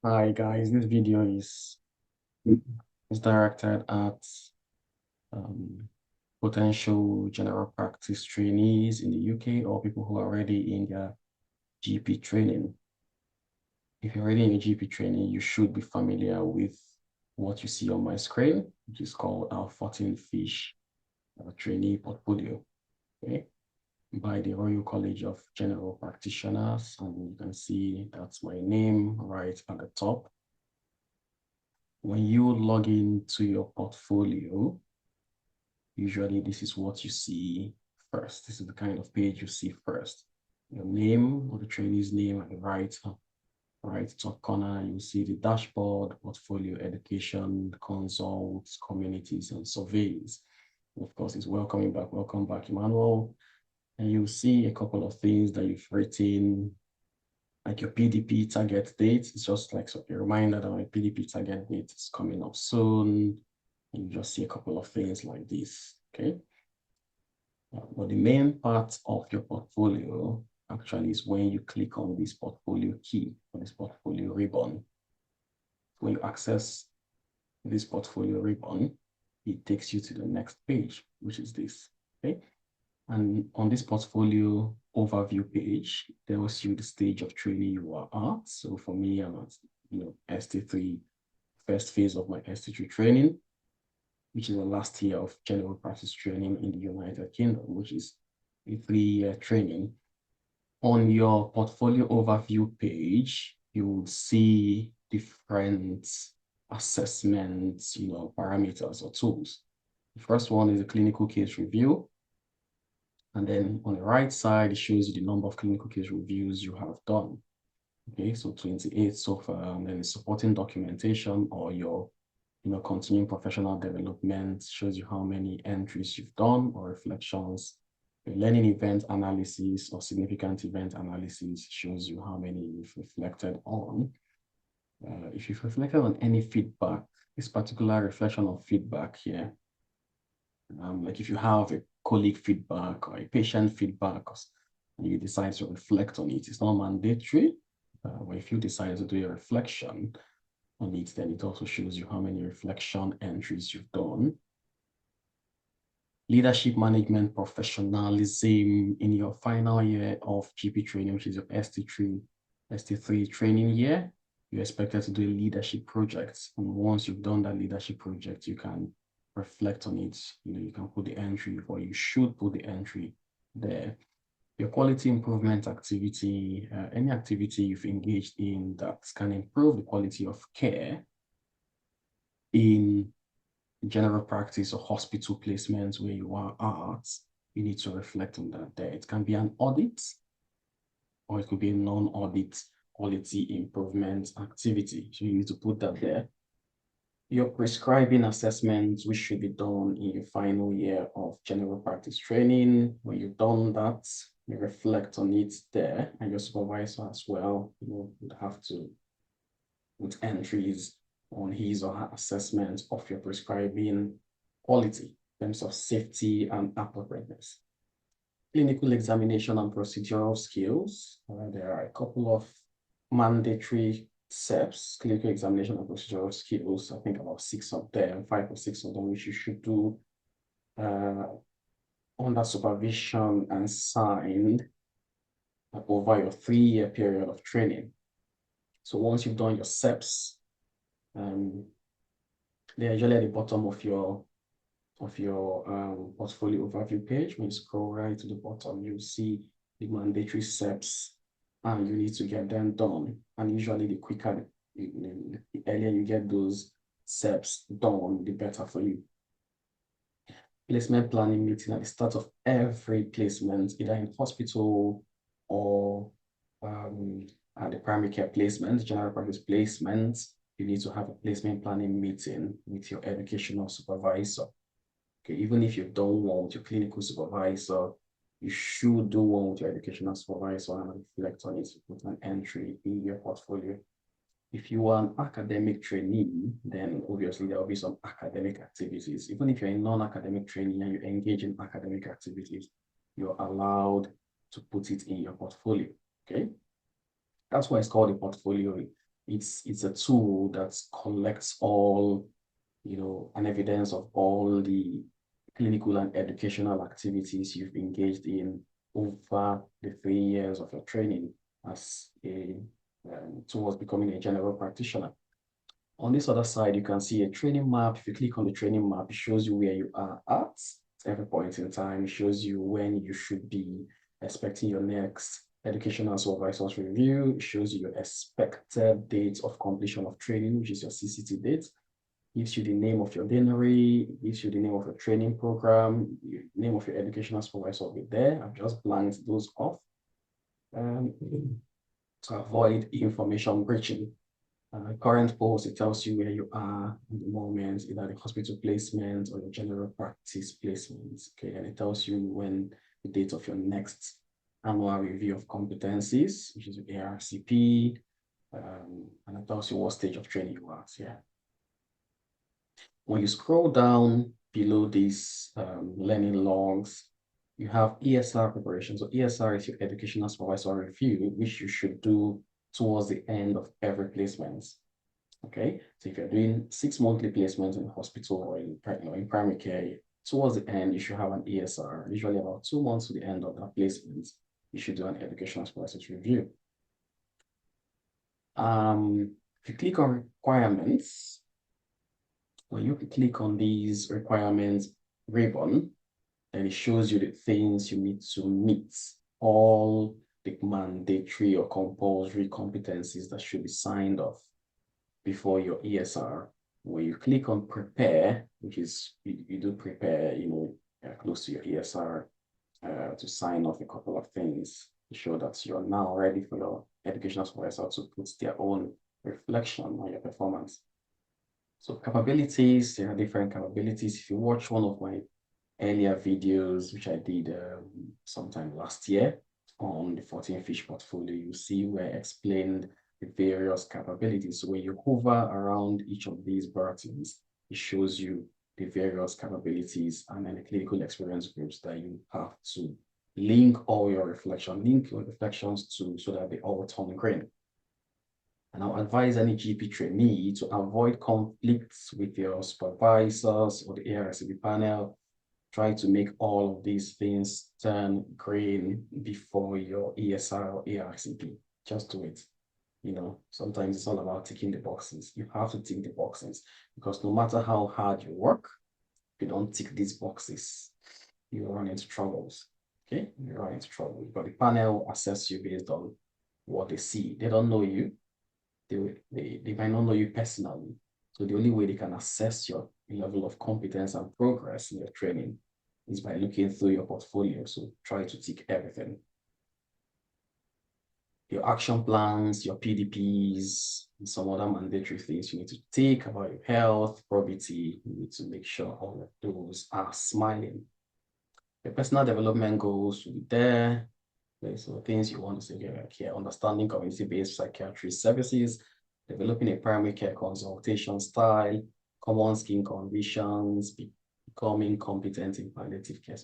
Hi guys, this video is directed at um, potential general practice trainees in the UK or people who are already in their GP training. If you're already in a GP training, you should be familiar with what you see on my screen, which is called our 14 Fish Trainee Portfolio, okay, by the Royal College of General Practitioners. And you can see that's my name right at the top. When you log into your portfolio, usually this is what you see first. This is the kind of page you see first. Your name or the trainee's name at the right top corner, you see the dashboard, portfolio, education, consults, communities, and surveys. And of course, it's welcome back, Emmanuel. And you'll see a couple of things that you've written, like your PDP target date. It's just like a reminder that my PDP target date is coming up soon. And you just see a couple of things like this, okay? But the main part of your portfolio actually is when you click on this portfolio key or this portfolio ribbon. When you access this portfolio ribbon, it takes you to the next page, which is this, okay? And on this portfolio overview page, tells you the stage of training you are at. So for me, I'm at ST3, first phase of my ST3 training, which is the last year of general practice training in the United Kingdom, which is a 3-year training. On your portfolio overview page, you will see different assessments, parameters or tools. The first one is a clinical case review. And then on the right side, it shows you the number of clinical case reviews you have done. Okay, so 28 so far, and then the supporting documentation or your continuing professional development shows you how many entries you've done or reflections. The learning event analysis or significant event analysis shows you how many you've reflected on. If you've reflected on any feedback, this particular reflection of feedback here, like if you have a colleague feedback or a patient feedback, and you decide to reflect on it, it's not mandatory. But if you decide to do a reflection on it, then it also shows you how many reflection entries you've done. Leadership management professionalism in your final year of GP training, which is your ST3 training year, you're expected to do a leadership project. And once you've done that leadership project, you can reflect on it. You can put the entry, or you should put the entry there. Your quality improvement activity, any activity you've engaged in that can improve the quality of care in general practice or hospital placements where you are at, you need to reflect on that there. It can be an audit, or it could be a non-audit quality improvement activity. So you need to put that there. Your prescribing assessments, which should be done in your final year of general practice training. When you've done that, you reflect on it there, and your supervisor as well, would have to put entries on his or her assessment of your prescribing quality in terms of safety and appropriateness. Clinical examination and procedural skills. There are a couple of mandatory steps, clinical examination and procedural skills, I think about 6 of them, 5 or 6 of them, which you should do under supervision and signed over your 3-year period of training. So once you've done your steps, they're usually at the bottom of your portfolio overview page. When you scroll right to the bottom, you'll see the mandatory steps, and you need to get them done. And usually the quicker, the earlier you get those steps done, the better for you. Placement planning meeting at the start of every placement, either in hospital or at the primary care placement, general practice placement, you need to have a placement planning meeting with your educational supervisor. Okay, even if you've done one with your clinical supervisor, you should do one with your educational supervisor and reflect on it to put an entry in your portfolio. If you are an academic trainee, then obviously there will be some academic activities. Even if you're a non-academic trainee and you engage in academic activities, you're allowed to put it in your portfolio, okay? That's why it's called a portfolio It's a tool that collects all, an evidence of all the clinical and educational activities you've engaged in over the 3 years of your training as a towards becoming a general practitioner. On this other side, you can see a training map. If you click on the training map, it shows you where you are at every point in time. It shows you when you should be expecting your next educational supervisor's review. It shows you your expected date of completion of training, which is your CCT date. It gives you the name of your deanery, it gives you the name of your training program, the name of your educational supervisor will be there. I've just blanked those off to avoid information breaching. Current post, it tells you where you are in the moment, either the hospital placement or your general practice placement. Okay, and it tells you when the date of your next annual review of competencies, which is ARCP, and it tells you what stage of training you are. So, yeah. When you scroll down below these learning logs, you have ESR preparation. So ESR is your educational supervisor review, which you should do towards the end of every placement. Okay, so if you're doing 6 monthly placements in hospital or in primary care, towards the end, you should have an ESR. Usually about 2 months to the end of that placement, you should do an educational supervisor's review. If you click on requirements, when you click on these requirements ribbon, then it shows you the things you need to meet, all the mandatory or compulsory competencies that should be signed off before your ESR. When you click on prepare, which is you do prepare, close to your ESR to sign off a couple of things to show that you're now ready for your educational supervisor to put their own reflection on your performance. So capabilities, there are different capabilities. If you watch one of my earlier videos, which I did sometime last year on the 14 fish portfolio, you see where I explained the various capabilities. So when you hover around each of these buttons, it shows you the various capabilities and then the clinical experience groups that you have to link your reflections to so that they all turn green. And I'll advise any GP trainee to avoid conflicts with your supervisors or the ARCB panel. Try to make all of these things turn green before your ESR or ARCP. Just do it. Sometimes it's all about ticking the boxes. You have to tick the boxes because no matter how hard you work, if you don't tick these boxes, you run into troubles. Okay, you run into trouble. But the panel assess you based on what they see. They don't know you. They might not know you personally. So the only way they can assess your level of competence and progress in your training is by looking through your portfolio. So try to tick everything. Your action plans, your PDPs, and some other mandatory things you need to take about your health, probity. You need to make sure all of those are smiling. Your personal development goals will be there. Okay, so things you want to say here, understanding community-based psychiatry services, developing a primary care consultation style, common skin conditions, becoming competent in palliative care,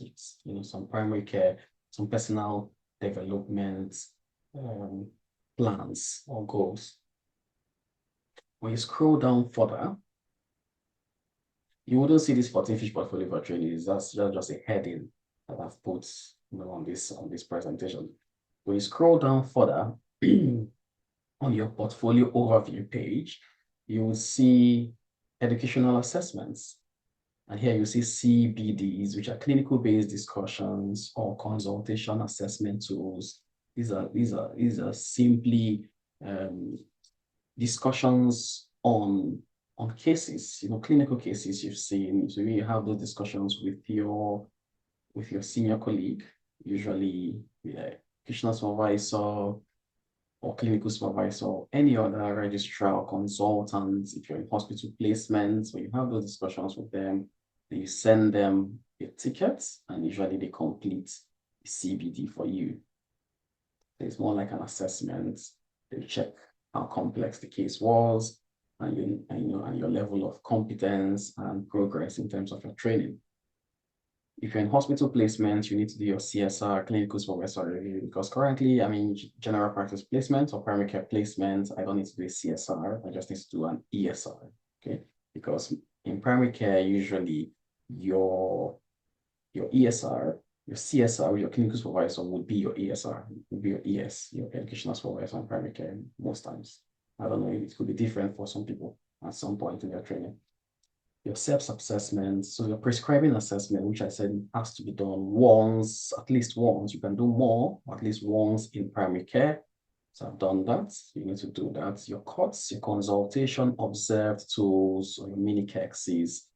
some primary care, some personal development plans or goals. When you scroll down further, you wouldn't see this 14 fish portfolio for trainees. That's just a heading that I've put on this presentation. When you scroll down further on your portfolio overview page, you will see educational assessments. And here you see CBDs, which are clinical-based discussions or consultation assessment tools. These are simply discussions on cases, clinical cases you've seen. So you have those discussions with your senior colleague, usually educational supervisor or clinical supervisor, or any other registrar or consultant. If you're in hospital placements, when you have those discussions with them, you send them your tickets, and usually they complete the CBD for you. It's more like an assessment. They check how complex the case was, and your level of competence and progress in terms of your training. If you're in hospital placement, you need to do your CSR, clinical supervisor review, because currently, I mean, general practice placement or primary care placement, I don't need to do a CSR, I just need to do an ESR, okay? Because in primary care, usually your ESR, your CSR, your clinical supervisor would be your ESR, would be your ES, your educational supervisor in primary care most times. I don't know, it could be different for some people at some point in their training. Your self-assessment, so your prescribing assessment, which I said has to be done once, at least once. You can do more, at least once in primary care. So I've done that. You need to do that. Your COTS, your consultation, observed tools, or your mini-CEXs.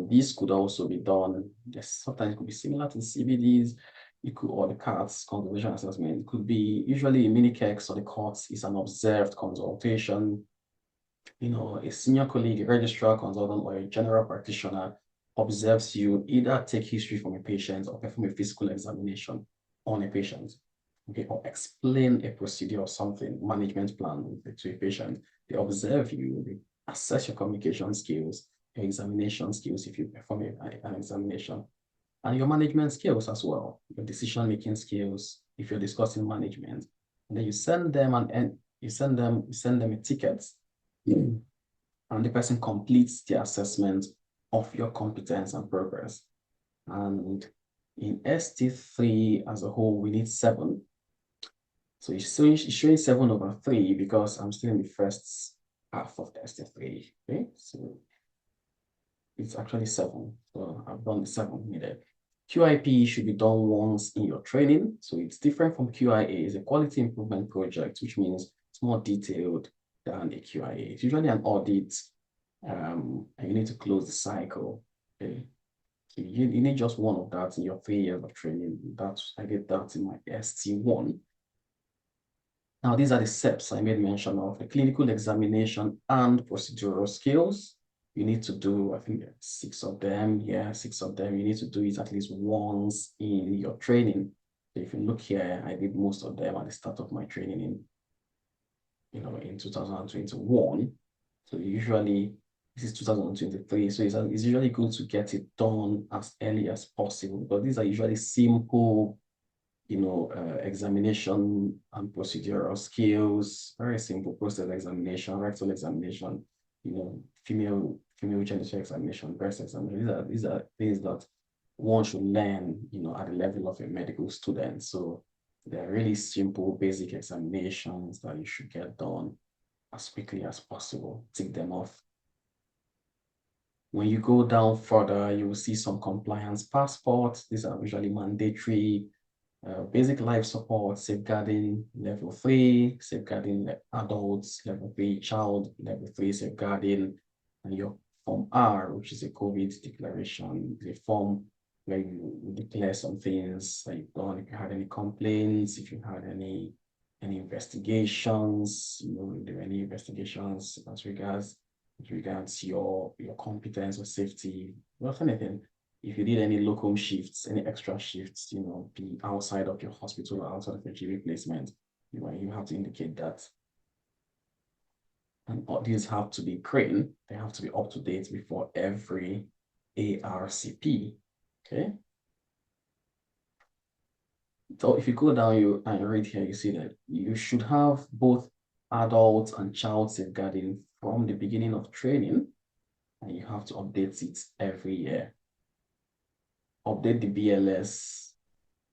These could also be done. Yes, sometimes it could be similar to CPDs. It could, or the CATS, consultation assessment. It could be usually a mini-CEX or the COTS is an observed consultation. A senior colleague, a registrar, consultant, or a general practitioner observes you either take history from a patient or perform a physical examination on a patient, okay, or explain a procedure or something, management plan to a patient. They observe you, they assess your communication skills, your examination skills if you perform an examination, and your management skills as well, your decision-making skills if you're discussing management. And then you send them you send them a ticket, and the person completes the assessment of your competence and progress. And in ST3 as a whole, we need 7. So it's showing 7/3 because I'm still in the first half of the ST3. Okay, so it's actually 7. So I've done the 7 needed. QIP should be done once in your training. So it's different from QIA. It's a quality improvement project, which means it's more detailed than a QIA. It's usually an audit, and you need to close the cycle. Okay. So you need just one of that in your 3 years of training. I did that in my ST1. Now, these are the steps I made mention of: the clinical examination and procedural skills. You need to do, I think, 6 of them. Yeah, 6 of them. You need to do it at least once in your training. So if you look here, I did most of them at the start of my training in 2021. So usually, this is 2023. So it's usually good to get it done as early as possible, but these are usually simple examination and procedural skills, very simple process examination, rectal examination, female genital examination, breast examination. These are things that one should learn, at the level of a medical student. So they're really simple, basic examinations that you should get done as quickly as possible. Tick them off. When you go down further, you will see some compliance passports. These are usually mandatory. Basic life support, safeguarding level 3, safeguarding adults, level 3, child, level 3, safeguarding, and your form R, which is a COVID declaration, is a form where you declare some things that you've done, if you had any complaints, if you had any investigations, if there were any investigations as regards your competence or safety, or anything. If you did any locum shifts, any extra shifts, be outside of your hospital or outside of your GP placement, you have to indicate that. And all these have to be clean. They have to be up to date before every ARCP. Okay. So if you go down and read here, you see that you should have both adult and child safeguarding from the beginning of training, and you have to update it every year. Update the BLS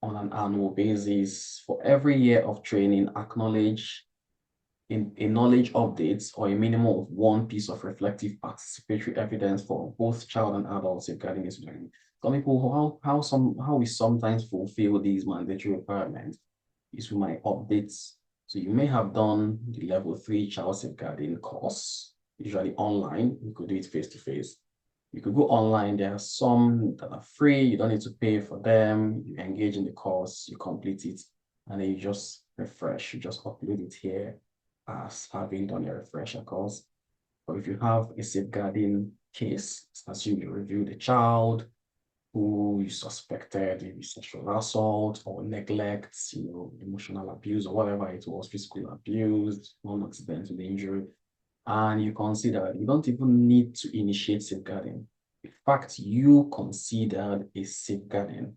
on an annual basis. For every year of training, acknowledge in a knowledge updates or a minimum of 1 piece of reflective participatory evidence for both child and adult safeguarding is learning. Some people, how we sometimes fulfill these mandatory requirements is with my updates. So you may have done the level 3 child safeguarding course, usually online. You could do it face-to-face. You could go online. There are some that are free. You don't need to pay for them. You engage in the course, you complete it, and then you just refresh. You just upload it here as having done a refresher course. But if you have a safeguarding case, assume you review the child who you suspected maybe sexual assault or neglect, emotional abuse or whatever it was, physical abuse, non-accidental injury, and you consider you don't even need to initiate safeguarding. the fact you considered a safeguarding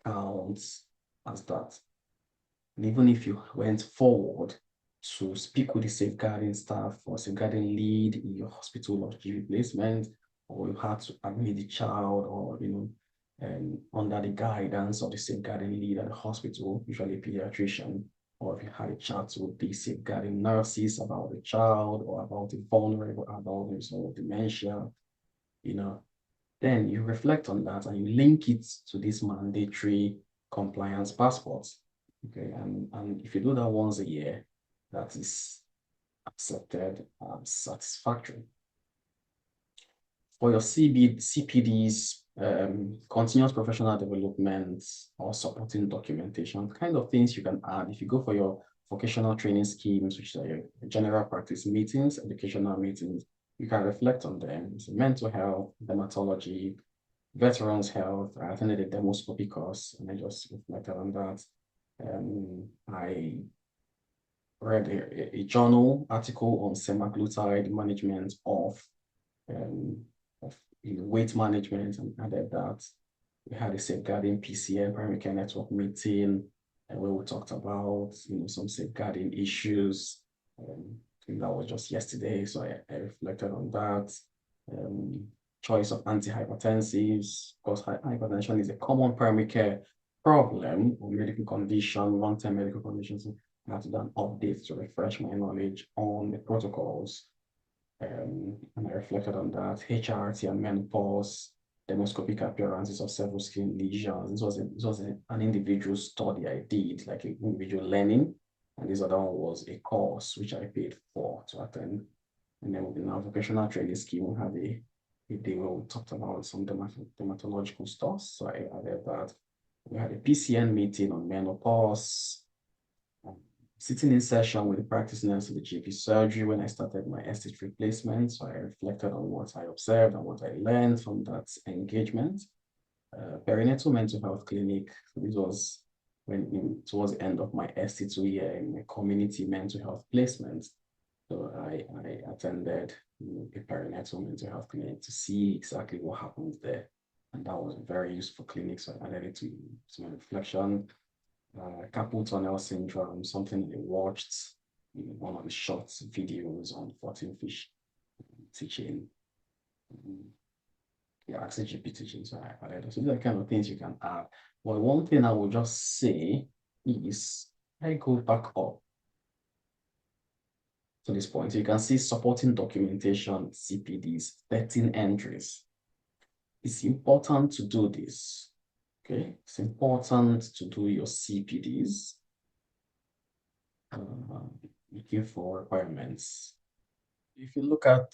counts as that. And even if you went forward to speak with the safeguarding staff or safeguarding lead in your hospital or GP placement, or you had to admit the child or, under the guidance of the safeguarding lead at the hospital, usually a pediatrician, or if you had a chat with the safeguarding nurses about the child or about a vulnerable adult with some dementia, you know, then you reflect on that and you link it to this mandatory compliance passports. Okay, and if you do that once a year, that is accepted as satisfactory. For your CPDs, continuous professional development or supporting documentation, kind of things you can add. If you go for your vocational training schemes, which are your general practice meetings, educational meetings, you can reflect on them. So mental health, dermatology, veterans health. I attended a demoscopy course and I just reflected on that. I read a journal article on semaglutide management um, of weight management and added that. We had a safeguarding PCN, primary care network meeting, where we talked about some safeguarding issues. I think that was just yesterday, so I reflected on that. Choice of antihypertensives. Of course, hypertension is a common primary care problem or medical condition, long-term medical conditions. I had to do an update to refresh my knowledge on the protocols. And I reflected on that. HRT and menopause, demoscopic appearances of several skin lesions. An individual study I did, like an individual learning. And this other one was a course which I paid for to attend. And then within our vocational training scheme, we had a day where we talked about some dermatological stuff. So I added that. We had a PCN meeting on menopause, sitting in session with the practice nurse of the GP surgery when I started my estate replacement. So I reflected on what I observed and what I learned from that engagement. Perinatal mental health clinic. So this was towards the end of my ST2 year in my community mental health placement. So I attended a perinatal mental health clinic to see exactly what happens there. And that was a very useful clinic. So I added it to my reflection. Carpal tunnel syndrome, something I watched in one of the short videos on 14 fish teaching. Yeah, actually GP teaching. So I added. So these are the kind of things you can add. Well, one thing I will just say is I go back up to this point. So you can see supporting documentation, CPDs, 13 entries. It's important to do this. Okay, it's important to do your CPDs. Looking for requirements. If you look at,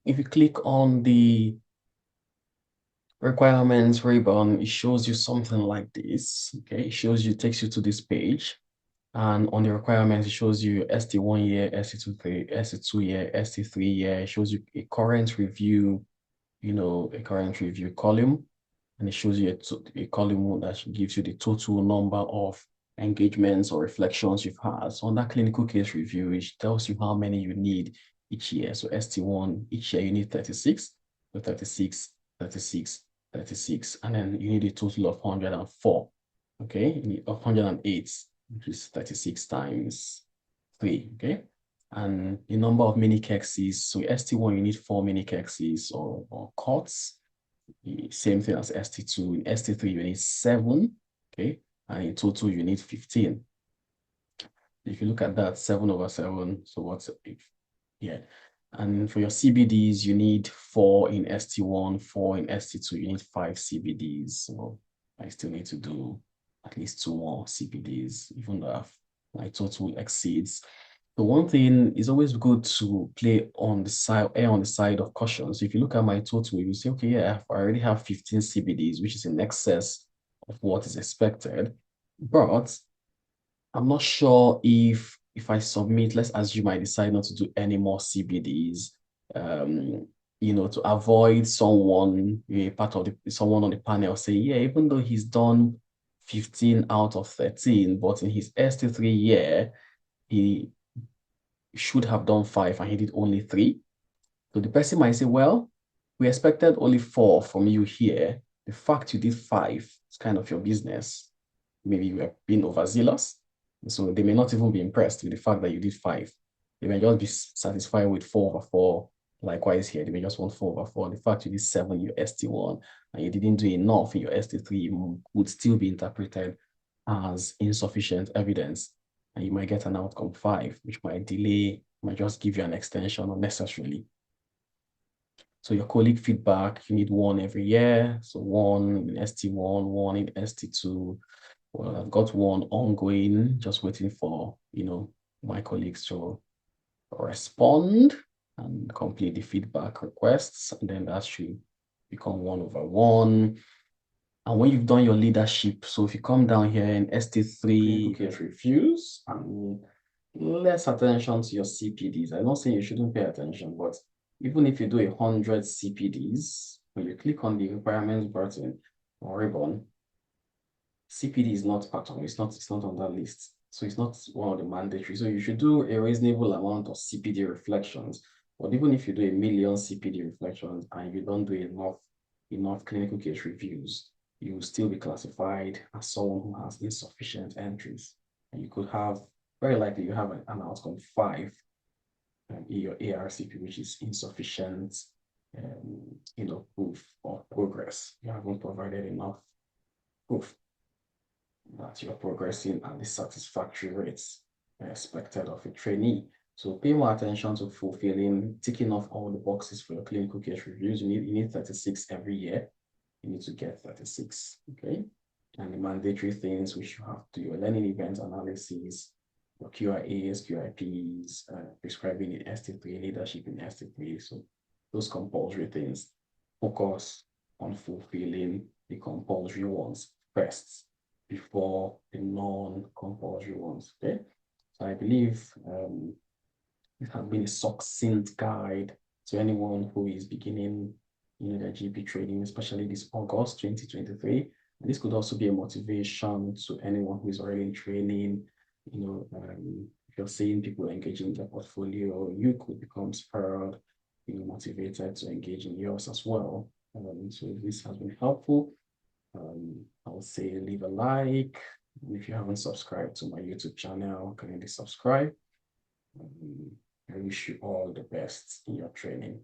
if you click on the requirements ribbon, it shows you something like this. Okay, it shows you, takes you to this page. And on the requirements, it shows you ST1 year, ST2 year, ST3 year. It shows you a current review, a current review column. And it shows you a column that gives you the total number of engagements or reflections you've had. So on that clinical case review, it tells you how many you need each year. So ST1, each year you need 36, so 36, 36, 36, and then you need a total of 104. Okay, you need 108, which is 36 times 3. Okay, and the number of mini-CEXs. So ST1, you need 4 mini-CEXs or COTS. Same thing as ST2. In ST3, you need 7. Okay, and in total, you need 15. If you look at that, 7 over 7, so what's it? Yeah. And for your CBDs, you need 4 in ST1, 4 in ST2, you need 5 CBDs. So I still need to do at least 2 more CBDs, even though my total exceeds. The one thing is always good to play on the side, err on the side of caution. So if you look at my total, you say, okay, yeah, I already have 15 CBDs, which is in excess of what is expected. But I'm not sure if I submit, let's assume I decide not to do any more CBDs, to avoid someone, someone on the panel say, yeah, even though he's done 15 out of 13, but in his ST3 year, he should have done 5 and he did only 3. So the person might say, well, We expected only 4 from you here. The fact you did 5 is kind of your business. Maybe you are being overzealous. So they may not even be impressed with the fact that you did 5. They may just be satisfied with 4/4. Likewise here, they may just want 4/4. The fact you did 7 in your ST1 and you didn't do enough in your ST3 would still be interpreted as insufficient evidence. And you might get an outcome 5, which might delay, might just give you an extension unnecessarily. So your colleague feedback, you need 1 every year. So 1 in ST1, 1 in ST2. Well, I've got 1 ongoing, just waiting for, my colleagues to respond and complete the feedback requests. And then that should become 1/1. And when you've done your leadership, so if you come down here in ST3, get reviews and less attention to your CPDs. I'm not saying you shouldn't pay attention, but even if you do 100 CPDs, when you click on the requirements button or ribbon, CPD is not part of it. It's not on that list. So it's not one of the mandatory. So you should do a reasonable amount of CPD reflections. But even if you do 1,000,000 CPD reflections and you don't do enough clinical case reviews, you will still be classified as someone who has insufficient entries. And you could have, very likely you have an outcome 5 in your ARCP, which is insufficient, proof of progress. You haven't provided enough proof that you're progressing at the satisfactory rates expected of a trainee. So pay more attention to ticking off all the boxes for your clinical case reviews. You need 36 every year. You need to get 36, okay? And the mandatory things which you have to do, your learning event analysis, your QIAs, QIPs, prescribing in ST3, leadership in ST3. So those compulsory things, focus on fulfilling the compulsory ones first before the non-compulsory ones, okay? So I believe it has been a succinct guide to anyone who is beginning their GP training, especially this August 2023. And this could also be a motivation to anyone who is already in training. If you're seeing people engaging in their portfolio, you could become spurred, motivated to engage in yours as well. So if this has been helpful, I would say leave a like. And if you haven't subscribed to my YouTube channel, kindly subscribe. I wish you all the best in your training.